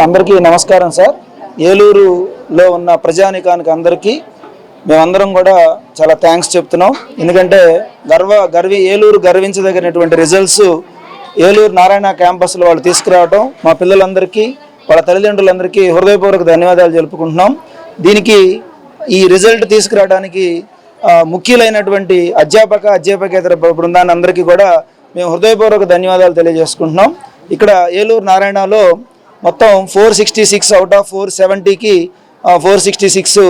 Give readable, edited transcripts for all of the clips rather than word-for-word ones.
అందరికీ నమస్కారం సార్. ఏలూరులో ఉన్న ప్రజానికానికి అందరికీ మేమందరం కూడా చాలా థ్యాంక్స్ చెప్తున్నాం. ఎందుకంటే ఏలూరు గర్వించదగినటువంటి రిజల్ట్స్ ఏలూరు నారాయణ క్యాంపస్లో వాళ్ళు తీసుకురావడం మా పిల్లలందరికీ వాళ్ళ తల్లిదండ్రులందరికీ హృదయపూర్వక ధన్యవాదాలు తెలుపుకుంటున్నాం. దీనికి ఈ రిజల్ట్ తీసుకురావడానికి ముఖ్యులైనటువంటి అధ్యాపకేతర బృందాన్ని అందరికీ కూడా మేము హృదయపూర్వక ధన్యవాదాలు తెలియజేసుకుంటున్నాం. ఇక్కడ ఏలూరు నారాయణలో మొత్తం 466 అవుట్ ఆఫ్ 470కి 466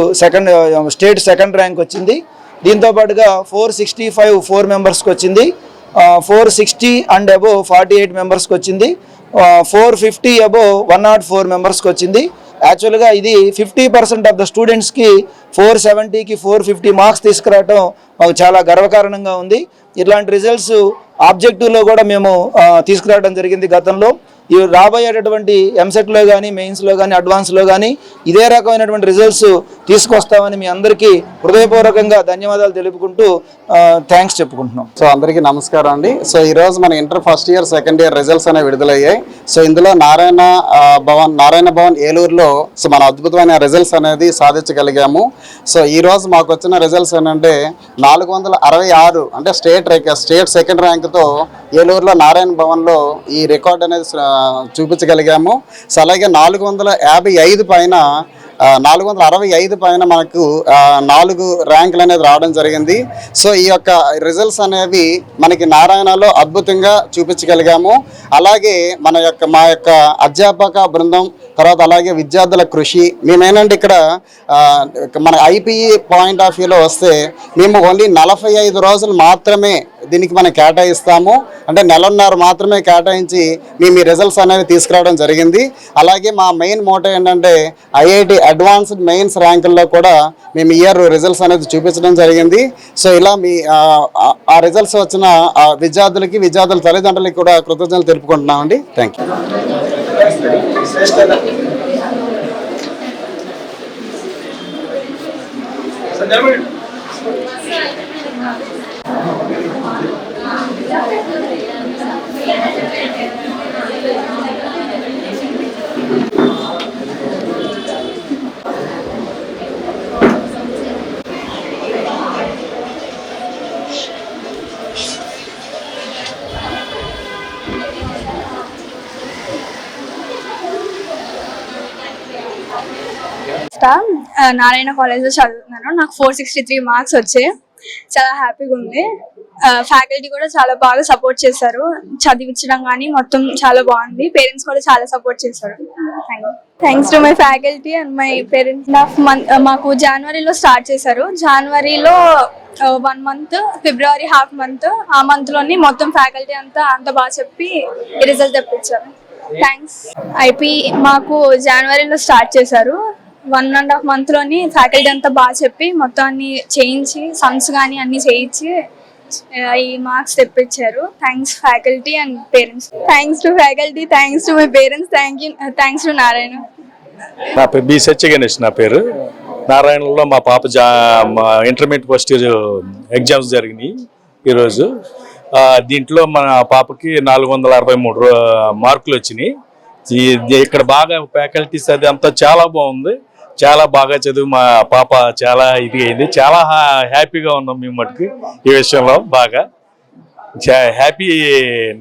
స్టేట్ సెకండ్ ర్యాంక్ వచ్చింది. దీంతోపాటుగా 465 4 మెంబర్స్కి వచ్చింది, 460 అండ్ అబోవ్ 48 మెంబర్స్కి వచ్చింది, 450 అబోవ్ 104 మెంబర్స్కి వచ్చింది. యాక్చువల్గా ఇది 50% ఆఫ్ ద స్టూడెంట్స్కి 470కి 450 మార్క్స్ తీసుకురావడం మాకు చాలా గర్వకారణంగా ఉంది. ఇట్లాంటి రిజల్ట్స్ ఆబ్జెక్టివ్లో కూడా మేము తీసుకురావడం జరిగింది గతంలో. ఈ రాబోయేటటువంటి ఎంసెట్లో కానీ మెయిన్స్లో కానీ అడ్వాన్స్లో కానీ ఇదే రకమైనటువంటి రిజల్ట్స్ తీసుకొస్తామని మీ అందరికీ హృదయపూర్వకంగా ధన్యవాదాలు తెలుపుకుంటూ థ్యాంక్స్ చెప్పుకుంటున్నాం. సో అందరికీ నమస్కారం అండి. సో ఈరోజు మన inter first year second year results అనేవి విడుదలయ్యాయి. సో ఇందులో నారాయణ భవన్ ఏలూరులో సో మన అద్భుతమైన రిజల్ట్స్ అనేది సాధించగలిగాము. సో ఈరోజు మాకు వచ్చిన రిజల్ట్స్ ఏంటంటే 466 అంటే స్టేట్ సెకండ్ ర్యాంక్తో ఏలూరులో నారాయణ భవన్లో ఈ రికార్డ్ అనేది చూపించగలిగాము. సో అలాగే 455 పైన 465 పైన మనకు 4 ర్యాంకులు అనేది రావడం జరిగింది. సో ఈ యొక్క రిజల్ట్స్ అనేవి మనకి నారాయణలో అద్భుతంగా చూపించగలిగాము. అలాగే మా యొక్క అధ్యాపక బృందం తర్వాత అలాగే విద్యార్థుల కృషి మేమేంటంటే ఇక్కడ మన ఐపీఈ పాయింట్ ఆఫ్ వ్యూలో వస్తే మేము ఓన్లీ 45 రోజులు మాత్రమే దీనికి మనం కేటాయిస్తాము. అంటే నెలన్నర మాత్రమే కేటాయించి మేము ఈ రిజల్ట్స్ అనేవి తీసుకురావడం జరిగింది. అలాగే మా మెయిన్ మోటో ఏంటంటే ఐఐటి అడ్వాన్స్డ్ మెయిన్స్ ర్యాంకుల్లో కూడా మేము ఇయర్ రిజల్ట్స్ అనేది చూపించడం జరిగింది. సో ఇలా ఆ రిజల్ట్స్ వచ్చిన విద్యార్థుల తల్లిదండ్రులకి కూడా కృతజ్ఞతలు తెలుపుకుంటున్నామండి. Thank you. నారాయణ కాలేజ్లో చదువుతున్నాను. నాకు 463 మార్క్స్ వచ్చాయి. చాలా హ్యాపీగా ఉంది. ఫ్యాకల్టీ కూడా చాలా బాగా సపోర్ట్ చేశారు. చదివించడం కానీ మొత్తం చాలా బాగుంది. పేరెంట్స్ కూడా చాలా సపోర్ట్ చేశారు. Thanks to my faculty and my parents. మాకు జనవరిలో స్టార్ట్ చేశారు. జనవరిలో 1 మంత్, ఫిబ్రవరి హాఫ్ మంత్, ఆ మంత్లోని మొత్తం ఫ్యాకల్టీ అంత బాగా చెప్పి రిజల్ట్ తెప్పించారు. థ్యాంక్స్. ఐపీ మాకు జనవరిలో స్టార్ట్ చేశారు. 1.5 మంత్లోని ఫ్యాకల్టీ అంతా బాగా చెప్పి మొత్తం అన్ని చేయించి సమ్స్ కానీ అన్ని చేయించి ఈ మార్క్స్ తెప్పించారు. Thanks faculty and parents. Thanks to faculty, thanks to my parents, thanks to Narayana. నా పేరు బి సత్య గణేష్. నా పేరు నారాయణలో మా పాప ఇంటర్మీడియట్ ఫస్ట్ ఇయర్ ఎగ్జామ్స్ జరిగినాయి ఈరోజు. దీంట్లో మన పాపకి 463 మార్కులు వచ్చినాయి. ఇక్కడ బాగా ఫ్యాకల్టీస్ అది అంతా చాలా బాగుంది. చాలా బాగా చదువు మా పాప చాలా ఇది అయింది. చాలా హ్యాపీగా ఉన్నాం మేము మటుకు ఈ విషయంలో. బాగా హ్యాపీ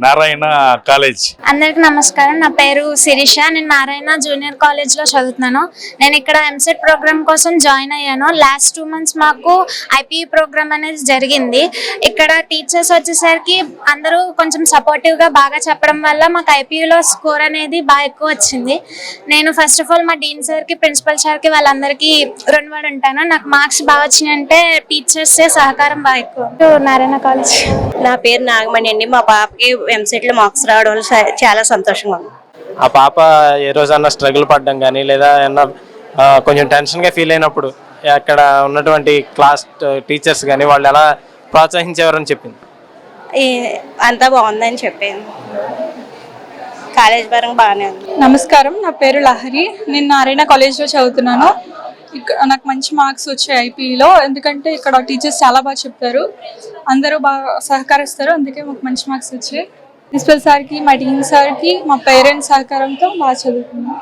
నారాయణ కాలేజ్. అందరికి నమస్కారం. నా పేరు శిరీష. నేను నారాయణ జూనియర్ కాలేజ్లో చదువుతున్నాను. నేను ఇక్కడ ఎంసెట్ ప్రోగ్రామ్ కోసం జాయిన్ అయ్యాను. లాస్ట్ 2 months మాకు ఐపీఈ ప్రోగ్రామ్ అనేది జరిగింది. ఇక్కడ టీచర్స్ వచ్చేసరికి అందరూ కొంచెం సపోర్టివ్గా బాగా చెప్పడం వల్ల మాకు ఐపీఈలో స్కోర్ అనేది బాగా ఎక్కువ వచ్చింది. నేను ఫస్ట్ ఆఫ్ ఆల్ మా డీన్ సార్కి, ప్రిన్సిపల్ సార్కి వాళ్ళందరికీ రుణపడి ఉంటాను. నాకు మార్క్స్ బాగా వచ్చినాయంటే టీచర్సే సహకారం బాగా ఎక్కువ. నారాయణ కాలేజ్. నా పేరు నాగమణి అండి. మా పాపకి ఎంసెట్ లో మార్క్స్ రావడం చాలా సంతోషంగా ఉంది. ఆ పాప ఏ రోజన్నా స్ట్రగుల్ పడడం కానీ లేదా ఏమన్నా కొంచెం టెన్షన్గా ఫీల్ అయినప్పుడు అక్కడ ఉన్నటువంటి క్లాస్ టీచర్స్ కానీ వాళ్ళు ఎలా ప్రోత్సహించేవారని చెప్పింది. అంతా బాగుందని చెప్పాను. కాలేజ్ పరంగా బాగానే ఉంది. నమస్కారం. నా పేరు లహరి. నేను నారాయణ కాలేజ్లో చదువుతున్నాను. నాకు మంచి మార్క్స్ వచ్చాయి ఐపీఈలో. ఎందుకంటే ఇక్కడ టీచర్స్ చాలా బాగా చెప్తారు, అందరూ బాగా సహకరిస్తారు. అందుకే మాకు మంచి మార్క్స్ వచ్చాయి. ప్రిన్సిపల్ సార్కి, మా డీన్ సార్కి, మా పేరెంట్స్ సహకారంతో బాగా చదువుకున్నాను.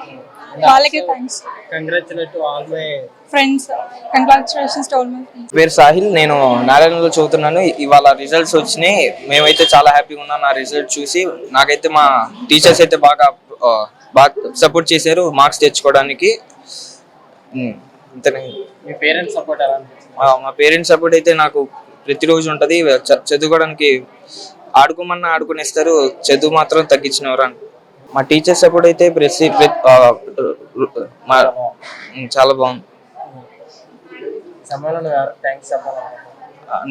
వాళ్ళకి thanks. Congratulate all my friends, congratulations to all my friends. పేరు సాహిల్, నేను నారాయణలో చదువుతున్నాను. ఇవాళ రిజల్ట్స్ వచ్చినాయి, మేమైతే చాలా హ్యాపీగా ఉన్నాం. నా రిజల్ట్ చూసి నాకైతే మా టీచర్స్ అయితే బాగా సపోర్ట్ చేశారు మార్క్స్ తెచ్చుకోవడానికి. మీ పేరెంట్స్ సపోర్ట్ ఎలా అనిపించింది? మా పేరెంట్స్ సపోర్ట్ అయితే నాకు ప్రతిరోజు ఉంటుంది. చదువుకోవడానికి ఆడుకోమన్నా ఆడుకునేస్తారు, చదువు మాత్రం తగ్గించినవారు. మా టీచర్ సపోర్ట్ అయితే చాలా బాగుంది.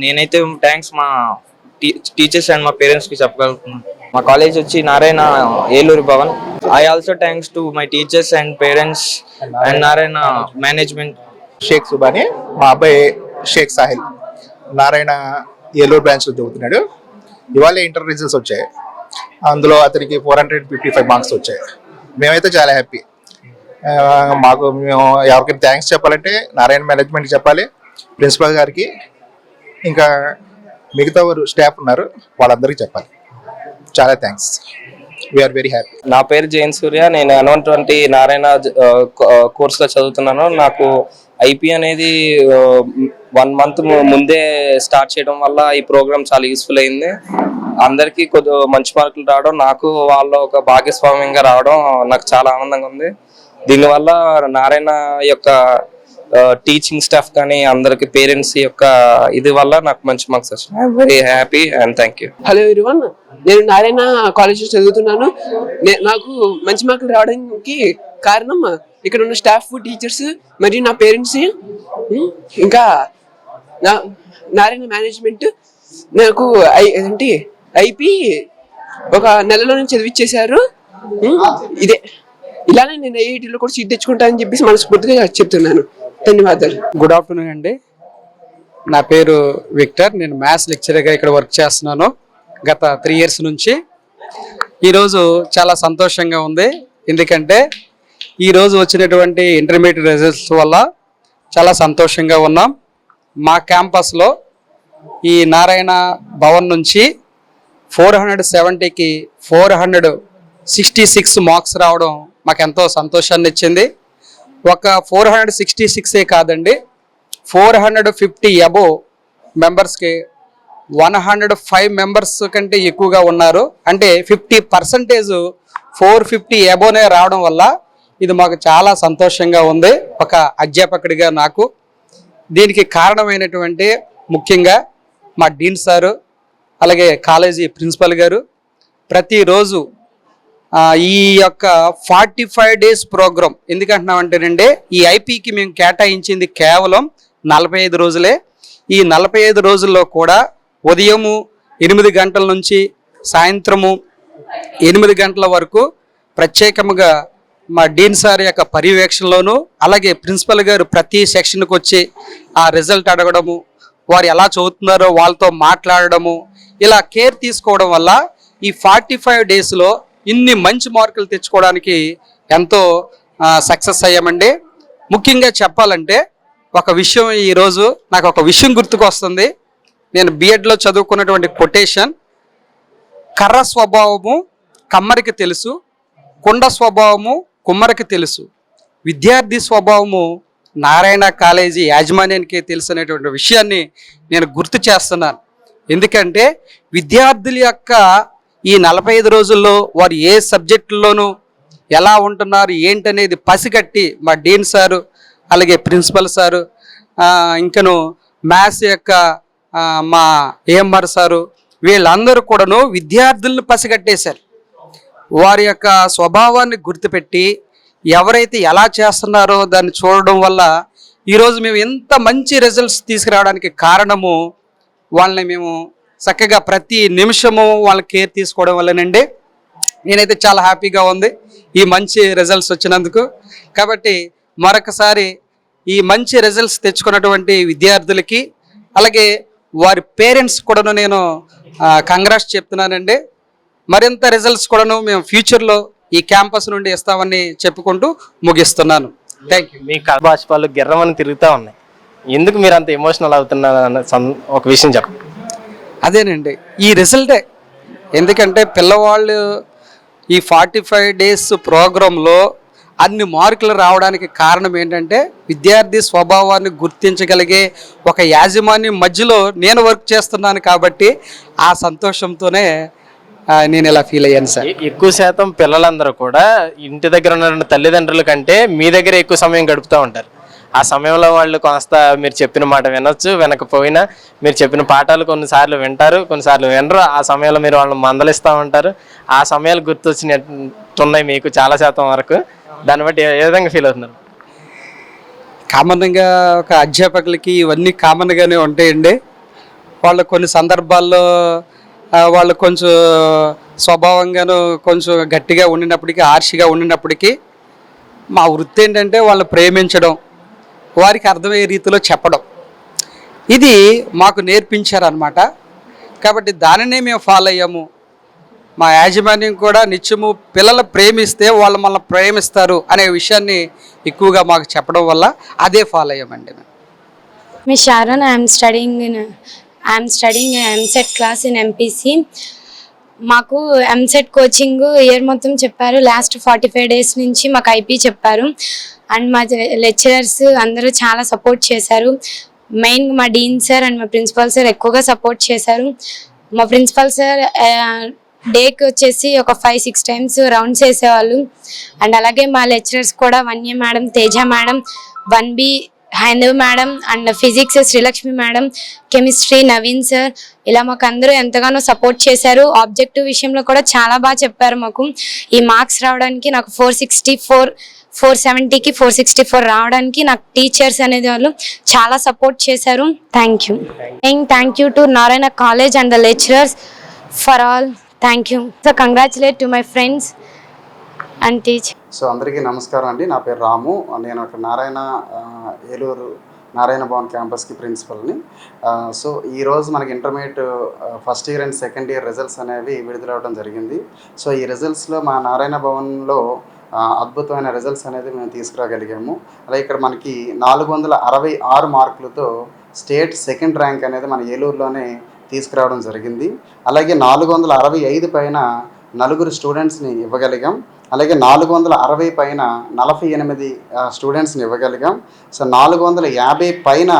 నేనైతే థ్యాంక్స్ మా టీచర్స్ అండ్ మా పేరెంట్స్ కి చెప్పగలుగుతున్నాను. మా కాలేజ్ వచ్చి Narayana Eluru Bhavan. I also thanks to my teachers and parents and Narayana management. Shaik Subhani, మా అబ్బాయి షేక్ సాహిల్ నారాయణ ఏలూరు బ్రాంచ్లో చదువుతున్నాడు. ఇవాళ ఇంటర్ రిజల్ట్స్ వచ్చాయి, అందులో అతనికి 455 మార్క్స్ వచ్చాయి. మేమైతే చాలా హ్యాపీ. మేము ఎవరికైనా థ్యాంక్స్ చెప్పాలంటే నారాయణ మేనేజ్మెంట్కి చెప్పాలి, ప్రిన్సిపల్ గారికి, ఇంకా మిగతా స్టాఫ్ ఉన్నారు వాళ్ళందరికీ చెప్పాలి. చాలా థ్యాంక్స్, వీఆర్ వెరీ హ్యాపీ. నా పేరు జైన్ సూర్య, నేను N120 నారాయణ కోర్సులో చదువుతున్నాను. నాకు ఐపీ అనేది 1 month ముందే స్టార్ట్ చేయడం వల్ల ఈ ప్రోగ్రామ్ చాలా యూస్ఫుల్ అయింది. అందరికీ కొద్ది మంచి మార్కులు రావడం, నాకు వాళ్ళ ఒక భాగస్వామ్యంగా రావడం నాకు చాలా ఆనందంగా ఉంది. దీనివల్ల నారాయణ యొక్క టీచింగ్ స్టాఫ్ కానీ అందరికి పేరెంట్స్ యొక్క ఇది వల్ల నాకు మంచి మార్క్స్ వచ్చినాయి. I'm very happy and thank you. Hello everyone, నేను నారాయణ కాలేజ్లో చదువుతున్నాను. నాకు మంచి మార్కులు రావడానికి కారణం ఇక్కడ ఉన్న స్టాఫ్, టీచర్స్ మరియు నా పేరెంట్స్, ఇంకా నారాయణ మేనేజ్మెంట్. నాకు ఐపీ ఒక నెలలోనే చదివిచ్చేశారు. ఇదే ఇలానే నేను ఐఐటీలో కూడా సీట్ తెచ్చుకుంటానని చెప్పేసి మనస్ఫూర్తిగా చెప్తున్నాను. ధన్యవాదాలు. గుడ్ ఆఫ్టర్నూన్ అండి. నా పేరు విక్టర్, నేను మ్యాథ్స్ లెక్చరర్గా ఇక్కడ వర్క్ చేస్తున్నాను గత 3 years నుంచి. ఈరోజు చాలా సంతోషంగా ఉంది, ఎందుకంటే ఈరోజు వచ్చినటువంటి ఇంటర్మీడియట్ రిజల్ట్స్ వల్ల చాలా సంతోషంగా ఉన్నాం. మా క్యాంపస్లో ఈ నారాయణ భవన్ నుంచి 470కి 466 మార్క్స్ రావడం మాకు ఎంతో సంతోషాన్ని ఇచ్చింది. ఒక 466 కాదండి, 450 అబోవ్ మెంబర్స్కి 105 మెంబర్స్ కంటే ఎక్కువగా ఉన్నారు. అంటే 50% 450 అబోవ్నే రావడం వల్ల ఇది మాకు చాలా సంతోషంగా ఉంది ఒక అధ్యాపకుడిగా నాకు. దీనికి కారణమైనటువంటి ముఖ్యంగా మా డీన్ సారు, అలాగే కాలేజీ ప్రిన్సిపల్ గారు ప్రతిరోజు ఈ యొక్క 45 days ప్రోగ్రామ్ ఎందుకంటున్నామంటేనండి, ఈ ఐపీకి మేము కేటాయించింది కేవలం 45 రోజులే. ఈ 45 రోజుల్లో కూడా ఉదయము 8 గంటల నుంచి సాయంత్రము 8 గంటల వరకు ప్రత్యేకంగా మా డీన్ సార్ యొక్క పర్యవేక్షణలోను, అలాగే ప్రిన్సిపల్ గారు ప్రతి సెక్షన్కి వచ్చి ఆ రిజల్ట్ అడగడము, వారు ఎలా చదువుతున్నారో వాళ్ళతో మాట్లాడడము, ఇలా కేర్ తీసుకోవడం వల్ల ఈ 45 daysలో ఇన్ని మంచి మార్కులు తెచ్చుకోవడానికి ఎంతో సక్సెస్ అయ్యామండి. ముఖ్యంగా చెప్పాలంటే ఒక విషయం, ఈరోజు నాకు ఒక విషయం గుర్తుకు వస్తుంది. నేను బిఎడ్లో చదువుకున్నటువంటి కొటేషన్, కర్ర స్వభావము కమ్మరికి తెలుసు, కుండ స్వభావము కుమ్మరికి తెలుసు, విద్యార్థి స్వభావము నారాయణ కాలేజీ యాజమాన్యానికి తెలుసు అనేటువంటి విషయాన్ని నేను గుర్తు చేస్తున్నాను. ఎందుకంటే విద్యార్థుల యొక్క ఈ 45 రోజుల్లో వారు ఏ సబ్జెక్టుల్లోనూ ఎలా ఉంటున్నారు ఏంటనేది పసిగట్టి మా డీన్ సారు, అలాగే ప్రిన్సిపల్ సారు, ఇంకను మ్యాథ్స్ యొక్క మా ఏఎంఆర్ సారు, వీళ్ళందరూ కూడాను విద్యార్థులను పసిగట్టేశారు. వారి యొక్క స్వభావాన్ని గుర్తుపెట్టి ఎవరైతే ఎలా చేస్తున్నారో దాన్ని చూడడం వల్ల ఈరోజు మేము ఎంత మంచి రిజల్ట్స్ తీసుకురావడానికి కారణము వాళ్ళని మేము చక్కగా ప్రతి నిమిషము వాళ్ళ కేర్ తీసుకోవడం వల్లనండి. నేనైతే చాలా హ్యాపీగా ఉంది ఈ మంచి రిజల్ట్స్ వచ్చినందుకు. కాబట్టి మరొకసారి ఈ మంచి రిజల్ట్స్ తెచ్చుకున్నటువంటి విద్యార్థులకి, అలాగే వారి పేరెంట్స్ కూడాను నేను కంగ్రాట్స్ చెప్తున్నానండి. మరింత రిజల్ట్స్ కూడాను మేము ఫ్యూచర్లో ఈ క్యాంపస్ నుండి ఇస్తామని చెప్పుకుంటూ ముగిస్తున్నాను. Thank you. మీ బాష్పాలు గిర్రమని తిరుగుతూ ఉన్నాయి, ఎందుకు మీరు అంత ఎమోషనల్ అవుతున్నారు అన్న ఒక విషయం చెప్పండి. అదేనండి, ఈ రిజల్టే. ఎందుకంటే పిల్లవాళ్ళు ఈ 45 days ప్రోగ్రాంలో అన్ని మార్కులు రావడానికి కారణం ఏంటంటే విద్యార్థి స్వభావాన్ని గుర్తించగలిగే ఒక యాజమాన్యం మధ్యలో నేను వర్క్ చేస్తున్నాను కాబట్టి ఆ సంతోషంతోనే నేను ఇలా ఫీల్ అయ్యాను సార్. ఎక్కువ శాతం పిల్లలందరూ కూడా ఇంటి దగ్గర ఉన్న తల్లిదండ్రుల కంటే మీ దగ్గర ఎక్కువ సమయం గడుపుతూ ఉంటారు. ఆ సమయంలో వాళ్ళు కాస్త మీరు చెప్పిన మాట వినొచ్చు, వినకపోయినా మీరు చెప్పిన పాఠాలు కొన్నిసార్లు వింటారు, కొన్నిసార్లు వినరు. ఆ సమయంలో మీరు వాళ్ళని మందలిస్తూ ఉంటారు. ఆ సమయాలు గుర్తొచ్చినట్టున్నాయి మీకు చాలా శాతం వరకు. దాన్ని బట్టి ఏ విధంగా ఫీల్ అవుతున్నారు? కామన్గా ఒక అధ్యాపకులకి ఇవన్నీ కామన్గానే ఉంటాయండి. వాళ్ళు కొన్ని సందర్భాల్లో వాళ్ళు కొంచెం స్వభావంగాను కొంచెం గట్టిగా ఉండినప్పటికీ, హార్ష్గా ఉండినప్పటికీ మా వృత్తి ఏంటంటే వాళ్ళని ప్రేమించడం, వారికి అర్థమయ్యే రీతిలో చెప్పడం, ఇది మాకు నేర్పించారనమాట. కాబట్టి దానినే మేము ఫాలో అయ్యాము. మా యాజమాన్యం కూడా నిత్యము పిల్లలు ప్రేమిస్తే వాళ్ళు మనల్ని ప్రేమిస్తారు అనే విషయాన్ని ఎక్కువగా మాకు చెప్పడం వల్ల అదే ఫాలో అయ్యామండి. మీ Sharon, I'm studying EAMCET class in MPC. మాకు ఎంసెట్ కోచింగ్ ఇయర్ మొత్తం చెప్పారు. లాస్ట్ 45 days నుంచి మాకు ఐపీ చెప్పారు. అండ్ మా లెక్చరర్స్ అందరూ చాలా సపోర్ట్ చేశారు. మెయిన్గా మా డీన్ సార్ అండ్ మా ప్రిన్సిపల్ సార్ ఎక్కువగా సపోర్ట్ చేశారు. మా ప్రిన్సిపల్ సార్ డేకి వచ్చేసి ఒక 5-6 times రౌండ్స్ వేసేవాళ్ళు. అండ్ అలాగే మా లెక్చరర్స్ కూడా Vanya madam, Teja madam, 1B Haindav madam, and physics Srilakshmi madam, chemistry Naveen sir, ఇలా మాకు అందరూ ఎంతగానో సపోర్ట్ చేశారు. ఆబ్జెక్టివ్ విషయంలో కూడా చాలా బాగా చెప్పారు. మాకు ఈ మార్క్స్ రావడానికి నాకు 470కి 464 రావడానికి నాకు టీచర్స్ అనేది వాళ్ళు చాలా సపోర్ట్ చేశారు. Thank you to Narayana college and the lecturers for all. Thank you. So congratulate to my friends and teacher. So అందరికీ నమస్కారం అండి. నా పేరు రాము. నేను ఒక ఏలూరు నారాయణ భవన్ క్యాంపస్కి ప్రిన్సిపల్ని. సో ఈరోజు మనకి intermediate first year and second year results అనేవి విడుదలవ్వడం జరిగింది. సో ఈ రిజల్ట్స్లో మా నారాయణ భవన్లో అద్భుతమైన రిజల్ట్స్ అనేది మేము తీసుకురాగలిగాము. అలాగే ఇక్కడ మనకి 466 మార్కులతో స్టేట్ సెకండ్ ర్యాంక్ అనేది మన ఏలూరులోనే తీసుకురావడం జరిగింది. అలాగే 465 పైన 4 స్టూడెంట్స్ని ఇవ్వగలిగాం. అలాగే 460 పైన 48 స్టూడెంట్స్ని ఇవ్వగలిగాం. సో 450 పైన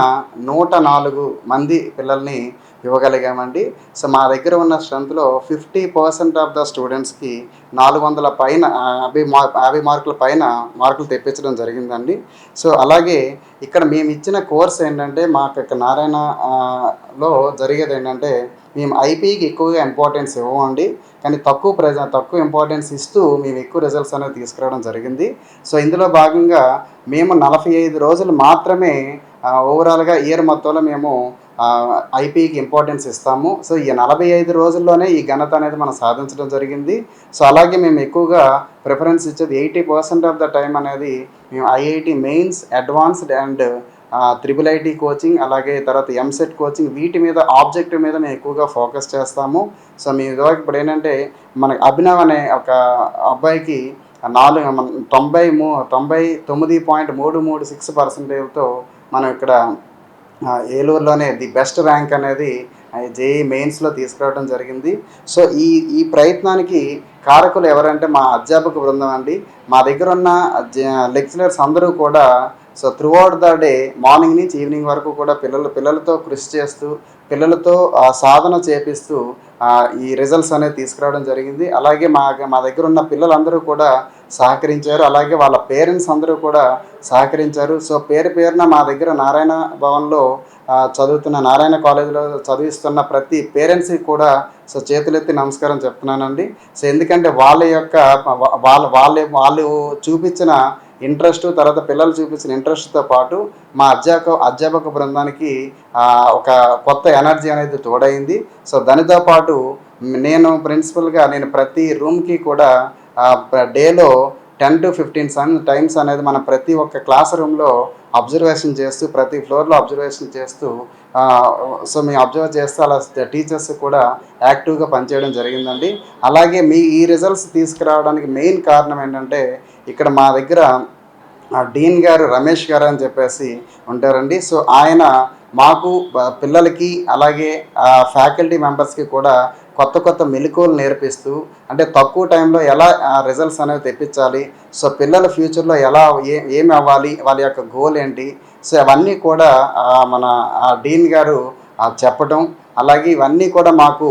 104 మంది పిల్లల్ని ఇవ్వగలిగామండి. సో మా దగ్గర ఉన్న స్ట్రెంత్లో 50% ఆఫ్ ద స్టూడెంట్స్కి 400 పైన 50 మార్కుల పైన మార్కులు తెప్పించడం జరిగిందండి. సో అలాగే ఇక్కడ మేము ఇచ్చిన కోర్స్ ఏంటంటే మాకు ఇక్కడ నారాయణలో జరిగేది ఏంటంటే మేము ఐపీకి ఎక్కువగా ఇంపార్టెన్స్ ఇవ్వమండి, కానీ తక్కువ ఇంపార్టెన్స్ ఇస్తూ మేము ఎక్కువ రిజల్ట్స్ అనేది తీసుకురావడం జరిగింది. సో ఇందులో భాగంగా మేము 45 రోజులు మాత్రమే ఓవరాల్గా ఇయర్ మొత్తంలో మేము ఐపీకి ఇంపార్టెన్స్ ఇస్తాము. సో ఈ 45 రోజుల్లోనే ఈ ఘనత అనేది మనం సాధించడం జరిగింది. సో అలాగే మేము ఎక్కువగా ప్రిఫరెన్స్ ఇచ్చేది 80% ఆఫ్ ద టైం అనేది మేము IIT mains, advanced and IIIT coaching, అలాగే తర్వాత ఎంసెట్ కోచింగ్, వీటి మీద ఆబ్జెక్టివ్ మీద మేము ఎక్కువగా ఫోకస్ చేస్తాము. సో మీ ఇప్పుడు ఏంటంటే మనకి అభినవ్ అనే ఒక అబ్బాయికి 99.336%తో మనం ఇక్కడ ఏలూరులోనే ది బెస్ట్ ర్యాంక్ అనేది జేఈ మెయిన్స్లో తీసుకురావడం జరిగింది. సో ఈ ప్రయత్నానికి కారకులు ఎవరంటే మా అధ్యాపక బృందం అండి. మా దగ్గర ఉన్న లెక్చరర్స్ అందరూ కూడా so throughout the day morning నుంచి ఈవినింగ్ వరకు కూడా పిల్లలతో కృషి చేస్తూ పిల్లలతో సాధన చేపిస్తూ ఈ రిజల్ట్స్ అనేది తీసుకురావడం జరిగింది. అలాగే మా దగ్గర ఉన్న పిల్లలందరూ కూడా సహకరించారు. అలాగే వాళ్ళ పేరెంట్స్ అందరూ కూడా సహకరించారు. సో పేరున మా దగ్గర నారాయణ భవన్లో చదువుతున్న నారాయణ కాలేజీలో చదివిస్తున్న ప్రతి పేరెంట్స్కి కూడా సో చేతులెత్తి నమస్కారం చెప్తున్నానండి. సో ఎందుకంటే వాళ్ళు చూపించిన ఇంట్రెస్ట్, తర్వాత పిల్లలు చూపించిన ఇంట్రెస్ట్తో పాటు మా అధ్యాపక బృందానికి ఒక కొత్త ఎనర్జీ అనేది తోడైంది. సో దానితో పాటు నేను ప్రిన్సిపల్గా ప్రతి రూమ్కి కూడా డేలో 10 to 15 టైమ్స్ అనేది మనం ప్రతి ఒక్క క్లాస్ రూమ్లో అబ్జర్వేషన్ చేస్తూ, ప్రతి ఫ్లోర్లో అబ్జర్వేషన్ చేస్తూ సో మేము అబ్జర్వ్ చేస్తూ అలా టీచర్స్ కూడా యాక్టివ్గా పనిచేయడం జరిగిందండి. అలాగే ఈ రిజల్ట్స్ తీసుకురావడానికి మెయిన్ కారణం ఏంటంటే ఇక్కడ మా దగ్గర డీన్ గారు రమేష్ గారు అని చెప్పేసి ఉంటారండి. సో ఆయన మాకు పిల్లలకి అలాగే ఫ్యాకల్టీ మెంబర్స్కి కూడా కొత్త కొత్త మెలకువలు నేర్పిస్తూ అంటే తక్కువ టైంలో ఎలా రిజల్ట్స్ అనేవి తెప్పించాలి, సో పిల్లల ఫ్యూచర్లో ఎలా ఏమి అవ్వాలి, వాళ్ళ యొక్క గోల్ ఏంటి, సో అవన్నీ కూడా మన డీన్ గారు చెప్పటం, అలాగే ఇవన్నీ కూడా మాకు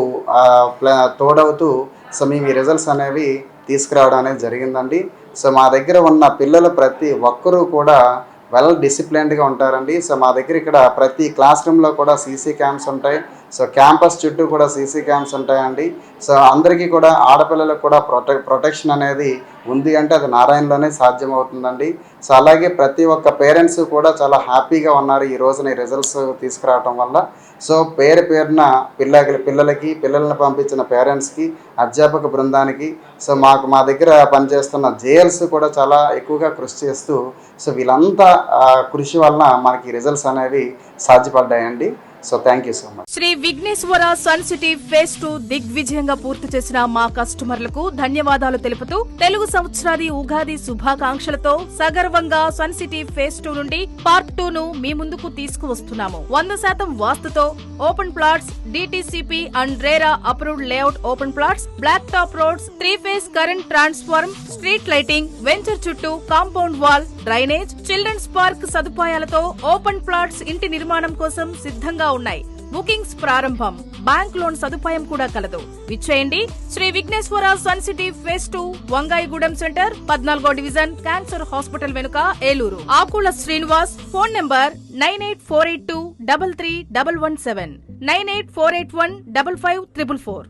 తోడవుతూ సో మేము ఈ రిజల్ట్స్ అనేవి తీసుకురావడం అనేది జరిగిందండి. సో మా దగ్గర ఉన్న పిల్లలు ప్రతి ఒక్కరూ కూడా వెల్ డిసిప్లైన్డ్గా ఉంటారండి. సో మా దగ్గర ఇక్కడ ప్రతి క్లాస్ రూమ్లో కూడా సీసీ క్యామ్స్ ఉంటాయి. సో క్యాంపస్ చుట్టూ కూడా సీసీ క్యామ్స్ ఉంటాయండి. సో అందరికీ కూడా ఆడపిల్లలకు కూడా ప్రొటెక్షన్ అనేది ఉంది అంటే అది నారాయణలోనే సాధ్యమవుతుందండి. సో అలాగే ప్రతి ఒక్క పేరెంట్స్ కూడా చాలా హ్యాపీగా ఉన్నారు ఈ రోజున ఈ రిజల్ట్స్ తీసుకురావటం వల్ల. సో పేరున పిల్లలను పంపించిన పేరెంట్స్కి, అధ్యాపక బృందానికి, సో మా దగ్గర పనిచేస్తున్న జేఎల్స్ కూడా చాలా ఎక్కువగా కృషి చేస్తూ సో వీళ్ళంతా కృషి వలన మనకి రిజల్ట్స్ అనేవి సాధ్యపడ్డాయండి. So thank you so much. Sri Vighneshwara sun city phase 2 దిగ్విజయంగా పూర్తి చేసిన మా కస్టమర్లకు ధన్యవాదాలు తెలుపుతూ తెలుగు సంవత్సరాది ఉగాది శుభాకాంక్షలతో సగర్వంగా సన్ సిటీ ఫేజ్ 2 నుండి పార్ట్ 2 ను మీ ముందుకు తీసుకువస్తున్నాము. 100% వాస్తుతో open plots, DTCP and RERA approved layout open plots, black top roads, 3-phase current transform, street lighting, venture చుట్టూ compound wall, drainage, children's park సదుపాయాలతో ఓపెన్ ప్లాట్స్ ఇంటి నిర్మాణం కోసం సిద్ధంగా ఉన్నాయి. బుకింగ్స్ ప్రారంభం. బ్యాంక్ లోన్ సదుపాయం కూడా కలదు. విచ్చేయండి Sri Vighneshwara sun city phase 2, Vangayigudem centre, 14వ డివిజన్, క్యాన్సర్ హాస్పిటల్ వెనుక, ఏలూరు. ఆకుల శ్రీనివాస్. Phone number 9848233117, 9848155544.